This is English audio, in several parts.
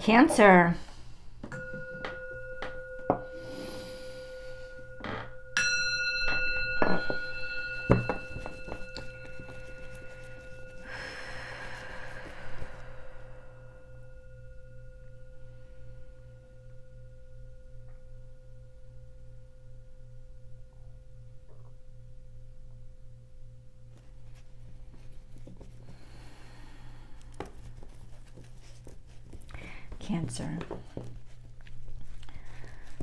Cancer. Cancer.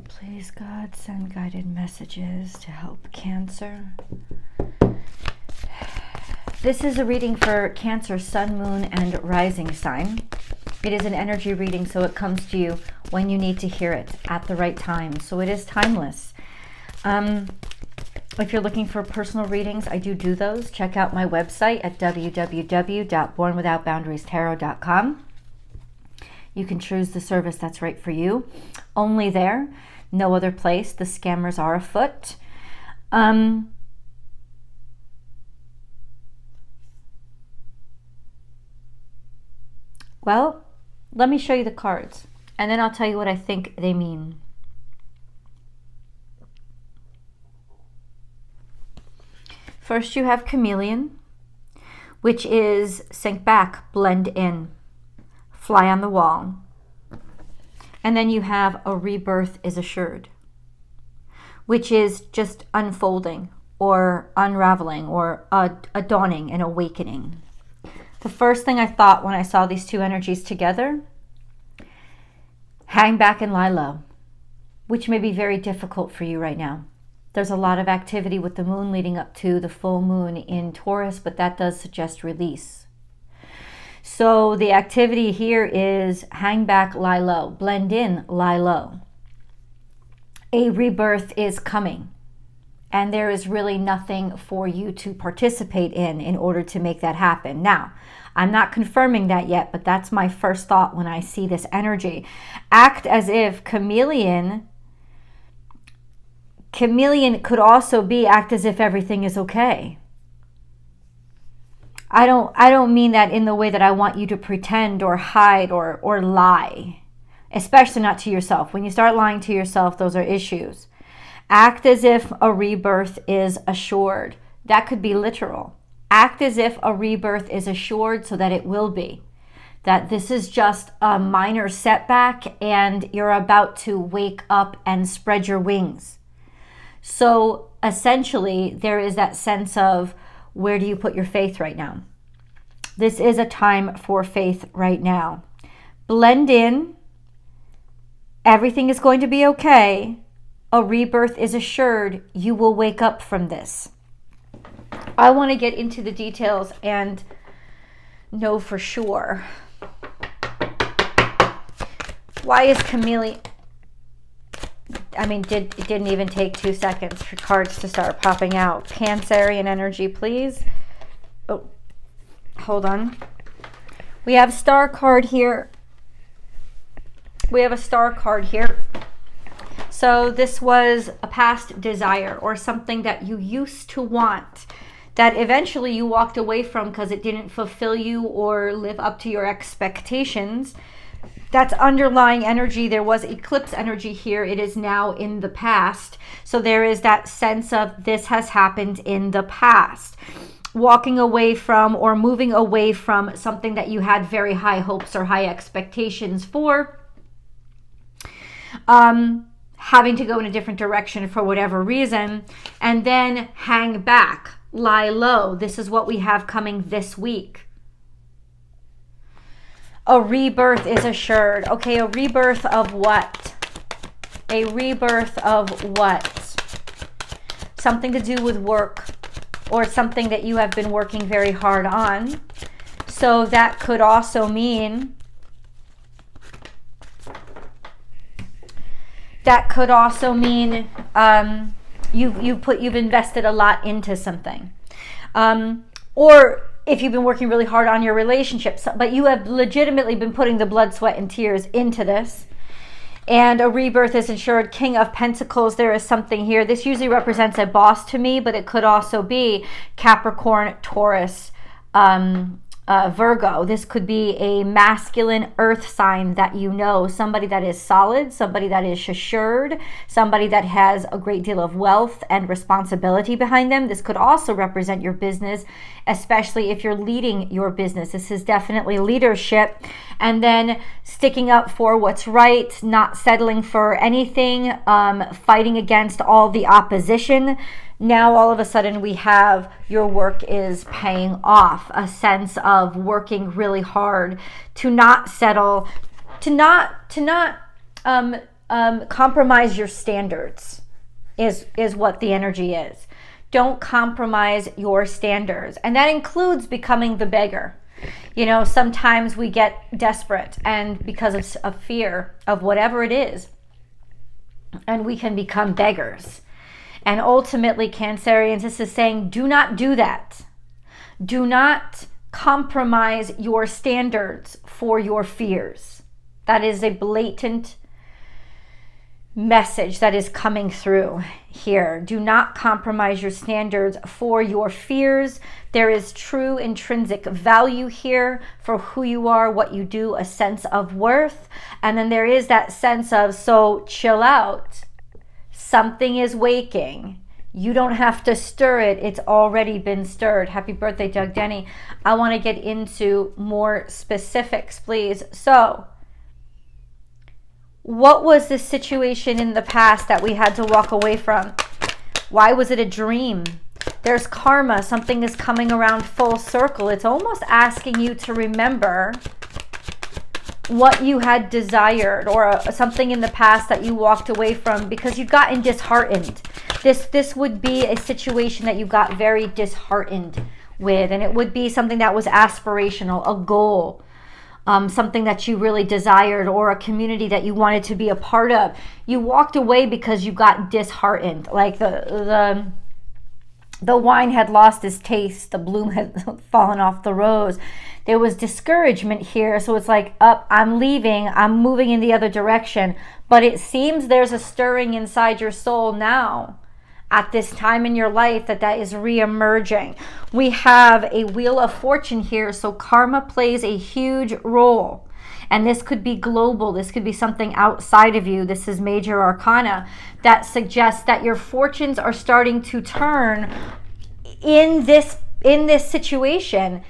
Please, God, send guided messages to help Cancer. This is a reading for Cancer, Sun, Moon, and Rising sign. It is an energy reading, so it comes to you when you need to hear it at the right time. So it is timeless. If you're looking for personal readings, I do those. Check out my website at www.bornwithoutboundariestarot.com. You can choose the service that's right for you. Only there, no other place. The scammers are afoot. Well, let me show you the cards, and then I'll tell you what I think they mean. First, you have Chameleon, which is sink back, blend in, fly on the wall. And then you have a rebirth is assured, which is just unfolding or unraveling or a dawning, an awakening. The first thing I thought when I saw these two energies together, hang back and lie low, which may be very difficult for you right now. There's a lot of activity with the moon leading up to the full moon in Taurus, but that does suggest release. So the activity here is hang back, lie low, blend in, lie low. A rebirth is coming, and there is really nothing for you to participate in order to make that happen. Now, I'm not confirming that yet, but that's my first thought when I see this energy. Act as if Chameleon could also be act as if everything is okay. I don't mean that in the way that I want you to pretend or hide or lie, especially not to yourself. When you start lying to yourself, those are issues. Act as if a rebirth is assured. That could be literal. Act as if a rebirth is assured so that it will be. That this is just a minor setback and you're about to wake up and spread your wings. So essentially, there is that sense of, where do you put your faith right now? This is a time for faith right now. Blend in. Everything is going to be okay. A rebirth is assured. You will wake up from this. I want to get into the details and know for sure. Why is Chameleon... it didn't even take 2 seconds for cards to start popping out. Cancerian energy, please. Oh, hold on. We have Star card here. So this was a past desire or something that you used to want that eventually you walked away from because it didn't fulfill you or live up to your expectations. That's underlying energy. There was eclipse energy here. It is now in the past. So there is that sense of this has happened in the past. Walking away from or moving away from something that you had very high hopes or high expectations for. Having to go in a different direction for whatever reason. And then hang back, lie low. This is what we have coming this week. A rebirth is assured. Okay, a rebirth of what? A rebirth of what? Something to do with work or something that you have been working very hard on. So that could also mean you've invested a lot into something. Or if you've been working really hard on your relationships, but you have legitimately been putting the blood, sweat, and tears into this. And a rebirth is ensured. King of Pentacles, there is something here. This usually represents a boss to me, but it could also be Capricorn, Taurus, Virgo, this could be a masculine earth sign that you know, somebody that is solid, somebody that is assured, somebody that has a great deal of wealth and responsibility behind them. This could also represent your business, especially if you're leading your business. This is definitely leadership. And then sticking up for what's right, not settling for anything, fighting against all the opposition. Now all of a sudden we have your work is paying off, a sense of working really hard, to not settle, to not compromise your standards is what the energy is. Don't compromise your standards. And that includes becoming the beggar. You know, sometimes we get desperate and because of fear of whatever it is, and we can become beggars. And ultimately, Cancerians, this is saying, do not do that. Do not compromise your standards for your fears. That is a blatant message that is coming through here. Do not compromise your standards for your fears. There is true intrinsic value here for who you are, what you do, a sense of worth. And then there is that sense of, so chill out. Something is waking. You don't have to stir it. It's already been stirred. Happy birthday, Doug Denny. I want to get into more specifics, please. So, what was the situation in the past that we had to walk away from? Why was it a dream? There's karma. Something is coming around full circle. It's almost asking you to remember what you had desired, or something in the past that you walked away from because you've gotten disheartened. This would be a situation that you got very disheartened with, and it would be something that was aspirational, a goal, something that you really desired, or a community that you wanted to be a part of. You walked away because you got disheartened, like the wine had lost its taste, the bloom had fallen off the rose. There was discouragement here, so it's like, I'm leaving, I'm moving in the other direction. But it seems there's a stirring inside your soul now, at this time in your life, that is re-emerging. We have a Wheel of Fortune here, so karma plays a huge role. And this could be global, this could be something outside of you. This is major arcana that suggests that your fortunes are starting to turn in this situation.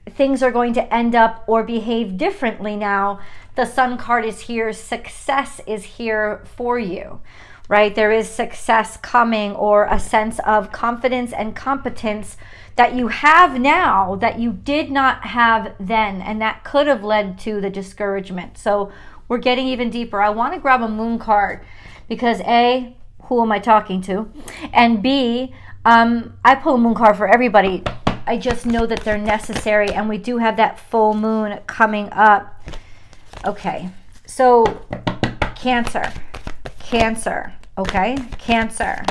Things are going to end up or behave differently now. The Sun card is here. Success is here for you, right? There is success coming, or a sense of confidence and competence that you have now that you did not have then. And that could have led to the discouragement. So we're getting even deeper. I want to grab a Moon card because A, who am I talking to? And B, I pull a Moon card for everybody. I just know that they're necessary, and we do have that full moon coming up. Okay, so Cancer, okay? Cancer.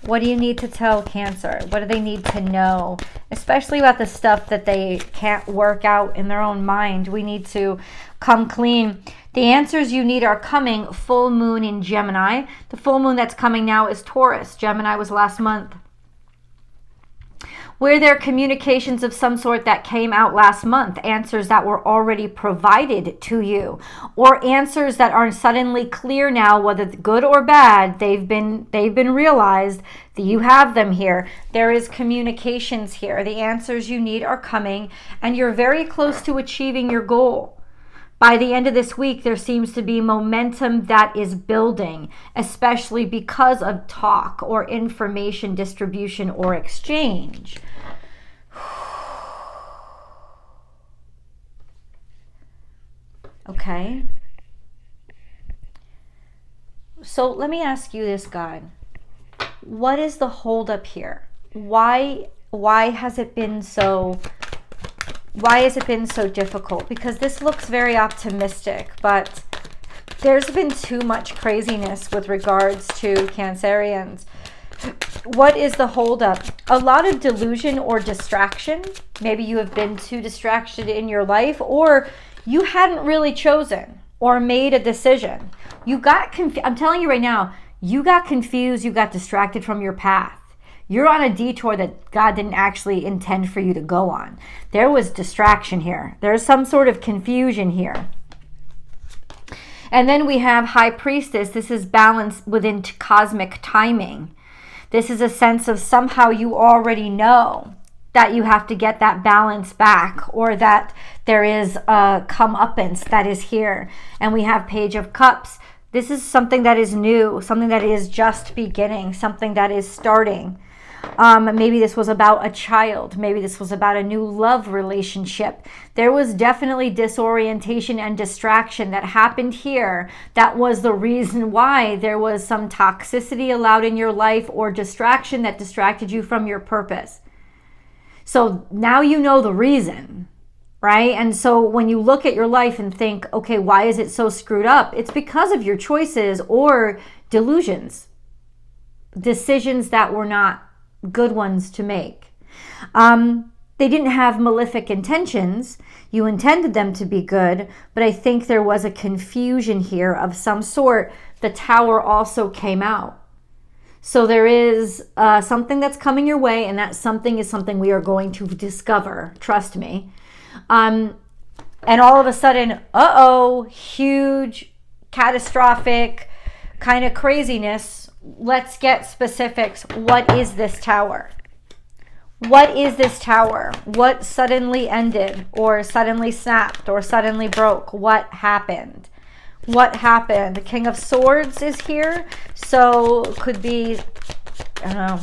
What do you need to tell Cancer? What do they need to know? Especially about the stuff that they can't work out in their own mind. We need to come clean. The answers you need are coming. Full moon in Gemini. The full moon that's coming now is Taurus. Gemini was last month. Were there communications of some sort that came out last month? Answers that were already provided to you, or answers that are suddenly clear now, whether good or bad, they've been realized that you have them here. There is communications here. The answers you need are coming, and you're very close to achieving your goal. By the end of this week, there seems to be momentum that is building, especially because of talk or information distribution or exchange. Okay. So let me ask you this, God. What is the holdup here? Why has it been so... Why has it been so difficult? Because this looks very optimistic, but there's been too much craziness with regards to Cancerians. What is the holdup? A lot of delusion or distraction. Maybe you have been too distracted in your life, or you hadn't really chosen or made a decision. You got confused. I'm telling you right now, you got confused. You got distracted from your path. You're on a detour that God didn't actually intend for you to go on. There was distraction here. There's some sort of confusion here. And then we have High Priestess. This is balance within cosmic timing. This is a sense of somehow you already know that you have to get that balance back, or that there is a comeuppance that is here. And we have Page of Cups. This is something that is new, something that is just beginning, something that is starting. Maybe this was about a child. Maybe this was about a new love relationship. There was definitely disorientation and distraction that happened here. That was the reason why there was some toxicity allowed in your life, or distraction that distracted you from your purpose. So now you know the reason, right? And so when you look at your life and think, okay, why is it so screwed up? It's because of your choices or delusions, decisions that were not good ones to make. They didn't have malefic intentions. You intended them to be good, but I think there was a confusion here of some sort. The Tower also came out. So there is something that's coming your way, and that something is something we are going to discover. Trust me. And all of a sudden, huge, catastrophic kind of craziness. Let's get specifics. What is this tower? What is this tower? What suddenly ended, or suddenly snapped, or suddenly broke? What happened? What happened? The King of Swords is here. So could be, I don't know.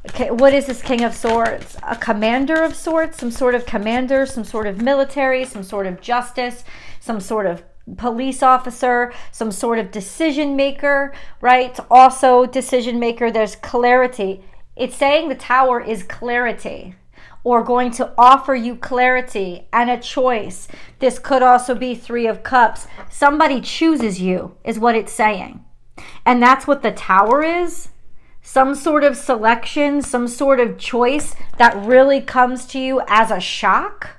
Okay, what is this King of Swords? A commander of sorts, some sort of commander, some sort of military, some sort of justice, some sort of police officer, some sort of decision maker, right? Also decision maker, there's clarity. It's saying the Tower is clarity, or going to offer you clarity and a choice. This could also be Three of Cups. Somebody chooses you is what it's saying. And that's what the Tower is. Some sort of selection, some sort of choice that really comes to you as a shock.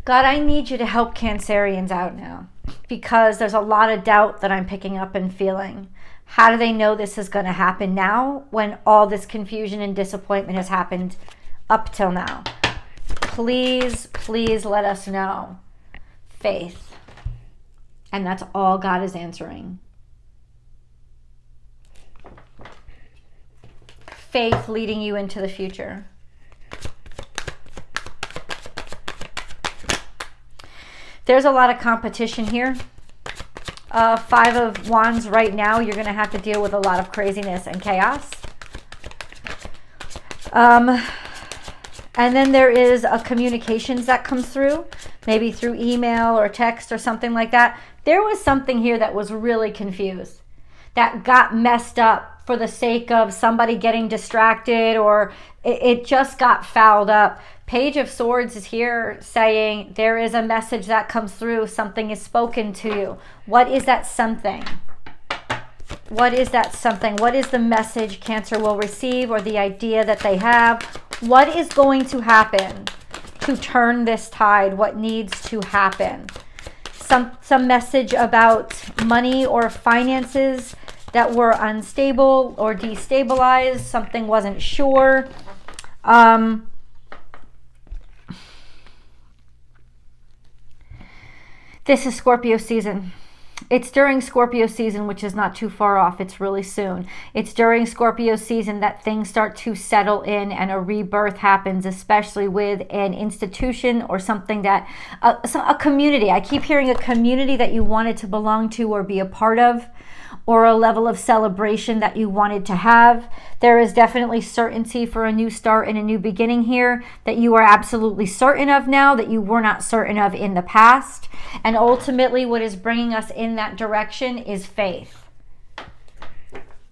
God, I need you to help Cancerians out now, because there's a lot of doubt that I'm picking up and feeling. How do they know this is going to happen now, when all this confusion and disappointment has happened up till now? Please, please let us know. Faith. And that's all God is answering. Faith leading you into the future. There's a lot of competition here. Five of Wands right now, you're going to have to deal with a lot of craziness and chaos. And then there is a communications that comes through, maybe through email or text or something like that. There was something here that was really confused, that got messed up for the sake of somebody getting distracted, or it just got fouled up. Page of Swords is here saying there is a message that comes through. Something is spoken to you. What is that something? What is that something? What is the message Cancer will receive, or the idea that they have? What is going to happen to turn this tide? What needs to happen? Some message about money or finances that were unstable or destabilized. Something wasn't sure. This is Scorpio season. It's during Scorpio season, which is not too far off. It's really soon. It's during Scorpio season that things start to settle in and a rebirth happens, especially with an institution or something that, a community. I keep hearing a community that you wanted to belong to or be a part of, or a level of celebration that you wanted to have. There is definitely certainty for a new start and a new beginning here that you are absolutely certain of now, that you were not certain of in the past. And ultimately, what is bringing us in that direction is faith.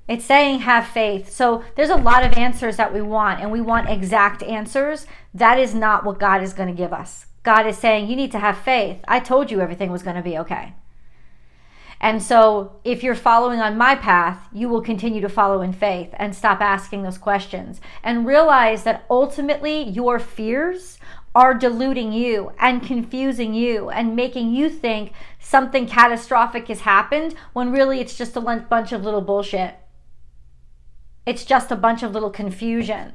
It's saying have faith. So there's a lot of answers that we want, and we want exact answers. That is not what God is going to give us. God is saying you need to have faith. I told you everything was going to be okay. And so if you're following on my path, you will continue to follow in faith and stop asking those questions and realize that ultimately your fears are deluding you and confusing you and making you think something catastrophic has happened when really it's just a bunch of little bullshit. It's just a bunch of little confusion.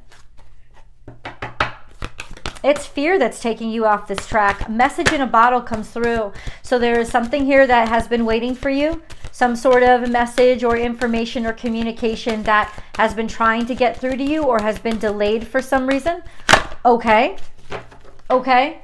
It's fear that's taking you off this track. A message in a bottle comes through. So there is something here that has been waiting for you. Some sort of message or information or communication that has been trying to get through to you or has been delayed for some reason. Okay. Okay.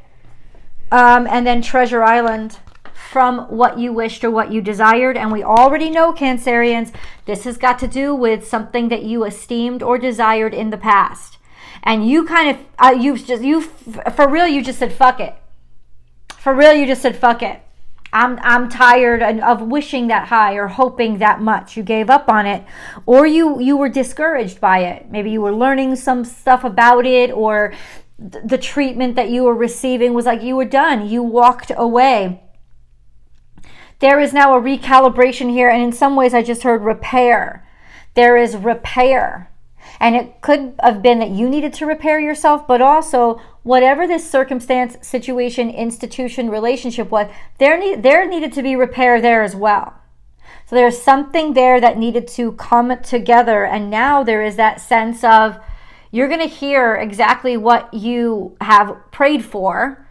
And then Treasure Island, from what you wished or what you desired. And we already know, Cancerians, this has got to do with something that you esteemed or desired in the past. And you kind of, for real, you just said, fuck it. For real, you just said, fuck it. I'm tired of wishing that high or hoping that much. You gave up on it, or you were discouraged by it. Maybe you were learning some stuff about it, or the treatment that you were receiving was like you were done. You walked away. There is now a recalibration here, and in some ways I just heard repair. There is repair. And it could have been that you needed to repair yourself, but also whatever this circumstance, situation, institution, relationship was, there needed to be repair there as well. So there's something there that needed to come together. And now there is that sense of you're going to hear exactly what you have prayed for,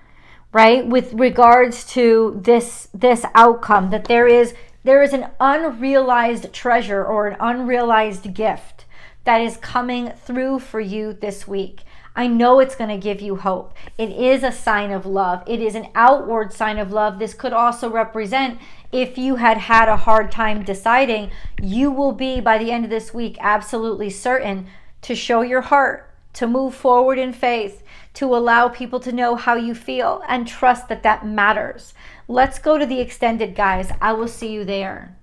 right? With regards to this outcome, that there is an unrealized treasure or an unrealized gift that is coming through for you this week. I know it's going to give you hope. It is a sign of love. It is an outward sign of love. This could also represent, if you had a hard time deciding, you will be, by the end of this week, absolutely certain to show your heart, to move forward in faith, to allow people to know how you feel, and trust that that matters. Let's go to the extended, guys. I will see you there.